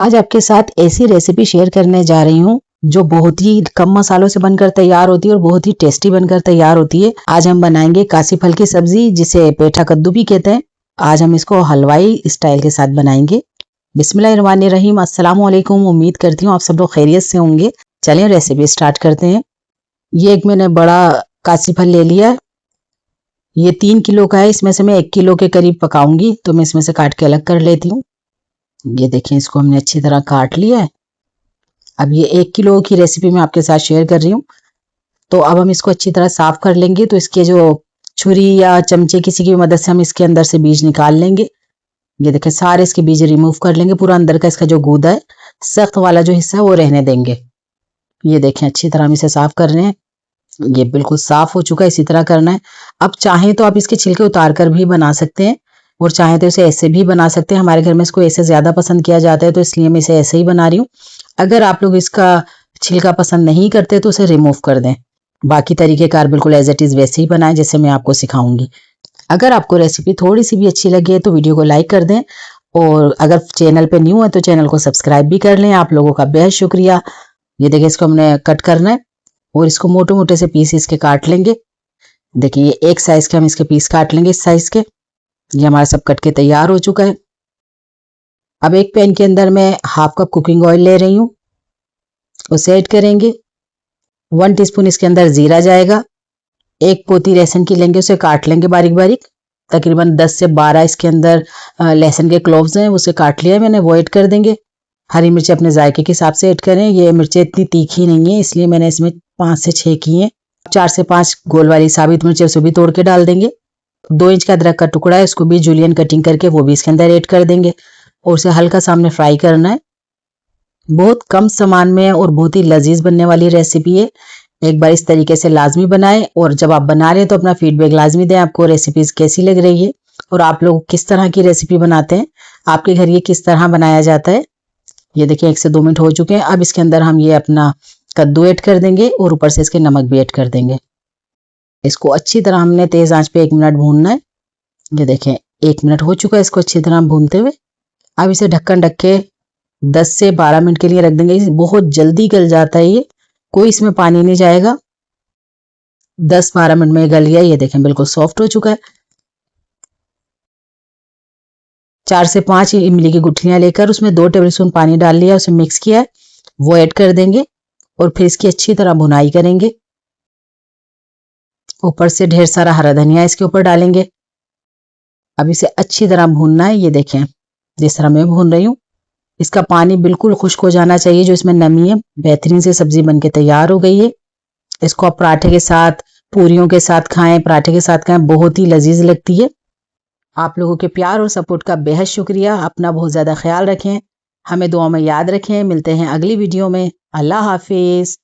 आज आपके साथ ऐसी रेसिपी शेयर करने जा रही हूँ जो बहुत ही कम मसालों से बनकर तैयार होती है और बहुत ही टेस्टी बनकर तैयार होती है। आज हम बनाएंगे कासी फल की सब्जी जिसे पेठा कद्दू भी कहते हैं। आज हम इसको हलवाई स्टाइल के साथ बनाएंगे। बिस्मिल्लाहिर्रहमानिर्रहीम, अस्सलाम वालेकुम। उम्मीद करती हूँ आप सब लोग खैरियत से होंगे। चलिए रेसिपी स्टार्ट करते हैं। ये एक मैंने बड़ा कासी फल ले लिया है। ये 3 किलो का है। इसमें से मैं 1 किलो के करीब पकाऊंगी, तो मैं इसमें से काट के अलग कर लेती हूँ। ये देखें, इसको हमने अच्छी तरह काट लिया है। अब ये 1 किलो की रेसिपी मैं आपके साथ शेयर कर रही हूँ। तो अब हम इसको अच्छी तरह साफ कर लेंगे। तो इसके जो छुरी या चमचे किसी की मदद से हम इसके अंदर से बीज निकाल लेंगे। ये देखें, सारे इसके बीज रिमूव कर लेंगे। पूरा अंदर का इसका जो गूदा है, सख्त वाला जो हिस्सा है वो रहने देंगे। ये देखें, अच्छी तरह हम इसे साफ कर रहे हैं। ये बिल्कुल साफ हो चुका है। इसी तरह करना है। अब चाहें तो आप इसके छिलके उतार कर भी बना सकते हैं और चाहें तो इसे ऐसे भी बना सकते हैं। हमारे घर में इसको ऐसे ज्यादा पसंद किया जाता है, तो इसलिए मैं इसे ऐसे ही बना रही हूँ। अगर आप लोग इसका छिलका पसंद नहीं करते तो उसे रिमूव कर दें। बाकी तरीकेकार बिल्कुल एज इट इज वैसे ही बनाएं जैसे मैं आपको सिखाऊंगी। अगर आपको रेसिपी थोड़ी सी भी अच्छी लगे तो वीडियो को लाइक कर दें, और अगर चैनल पे न्यू है तो चैनल को सब्सक्राइब भी कर लें। आप लोगों का बेहद शुक्रिया। ये देखिए, इसको हमने कट करना है और इसको मोटे मोटे से पीस इसके काट लेंगे। देखिए, ये एक साइज के हम इसके पीस काट लेंगे, इस साइज के। ये हमारा सब कट के तैयार हो चुका है। अब एक पैन के अंदर मैं हाफ कप कुकिंग ऑयल ले रही हूँ, उसे ऐड करेंगे। 1 टीस्पून इसके अंदर जीरा जाएगा। 1 पोती लहसुन की लेंगे, उसे काट लेंगे बारीक बारीक। तकरीबन 10 से 12 इसके अंदर लहसुन के क्लोव्स हैं, उसे काट लिया है मैंने, वो ऐड कर देंगे। हरी मिर्ची अपने जायके के हिसाब से ऐड करें। ये मिर्चें इतनी तीखी नहीं है, इसलिए मैंने इसमें 5 से 6 की हैं। 4 से 5 गोल वाली साबित मिर्चें उसे भी तोड़ के डाल देंगे। 2 इंच का अदरक का टुकड़ा है, उसको भी जूलियन कटिंग करके वो भी इसके अंदर ऐड कर देंगे और उसे हल्का सा हमने फ्राई करना है। बहुत कम सामान में और बहुत ही लजीज बनने वाली रेसिपी है। एक बार इस तरीके से लाजमी बनाएं, और जब आप बना रहे हैं तो अपना फीडबैक लाजमी दें, आपको रेसिपीज कैसी लग रही है और आप लोग किस तरह की रेसिपी बनाते हैं, आपके घर ये किस तरह बनाया जाता है। ये देखिए, 1 से 2 मिनट हो चुके हैं। अब इसके अंदर हम ये अपना कद्दू ऐड कर देंगे और ऊपर से इसके नमक भी ऐड कर देंगे। इसको अच्छी तरह हमने तेज आंच पे 1 मिनट भूनना है। ये देखें, 1 मिनट हो चुका है इसको अच्छी तरह भूनते हुए। अब इसे ढक्कन ढक के 10 से 12 मिनट के लिए रख देंगे। बहुत जल्दी गल जाता है ये, कोई इसमें पानी नहीं जाएगा। 10-12 मिनट में गल गया। ये देखें, बिल्कुल सॉफ्ट हो चुका है। 4 से 5 इमली की गुठलियां लेकर उसमें 2 टेबलस्पून पानी डाल लिया, उसे मिक्स किया है, वो ऐड कर देंगे और फिर इसकी अच्छी तरह भुनाई करेंगे। ऊपर से ढेर सारा हरा धनिया इसके ऊपर डालेंगे। अब इसे अच्छी तरह भूनना है। ये देखें, जिस तरह मैं भून रही हूँ, इसका पानी बिल्कुल खुश्क हो जाना चाहिए, जो इसमें नमी है। बेहतरीन से सब्जी बनके तैयार हो गई है। इसको आप पराठे के साथ, पूरियों के साथ खाएं, पराठे के साथ खाएं, बहुत ही लजीज लगती है। आप लोगों के प्यार और सपोर्ट का बेहद शुक्रिया। अपना बहुत ज़्यादा ख्याल रखें, हमें दुआ में याद रखें। मिलते हैं अगली वीडियो में। अल्लाह हाफिज।